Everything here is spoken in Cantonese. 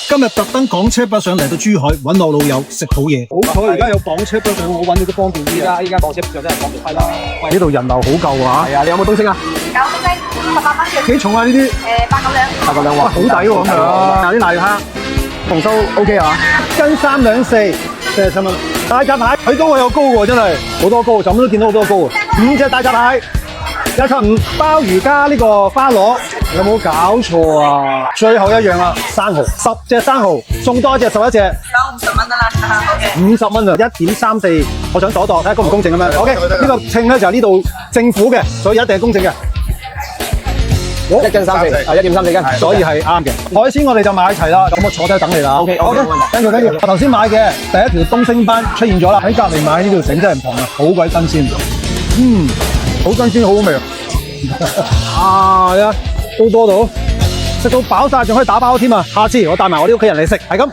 今日特登港車北上嚟到珠海揾我老友食好嘢。好彩而家有港車北上，我揾你都方便啲啊！依家港車就真係方便啦。呢度人流好夠啊！係啊，你有冇東星啊？有東星18蚊，幾重啊呢啲？ 8嚿兩。 8個兩哇，好抵喎咁樣。嗱啲瀨蝦，紅酥 OK 啊？斤3兩4， 47蚊。大閘蟹佢都有高喎，真係好多高，就咁都見到好多高喎。5隻大閘蟹，175鮑魚加呢個花螺，有冇搞錯啊？最後一樣啦，生蠔，10隻生蠔送多一隻11隻。有50蚊得啦。OK。50蚊啊，1.34，我想度一度睇下公唔公正咁樣。OK，呢個稱咧就係呢度政府嘅，所以一定係公正嘅。 1斤34，啊1.34斤，所以係啱嘅。海鮮我哋就買齊啦，咁我坐低等你啦。OK，跟住。我頭先買嘅第一條東星斑出現咗啦，喺隔離買呢條繩真係唔同啊，好鬼新鮮。好新鮮，好好味啊！啊，都多到食到飽晒，仲可以打包添啊！下次我帶埋我啲屋企人嚟食，係咁。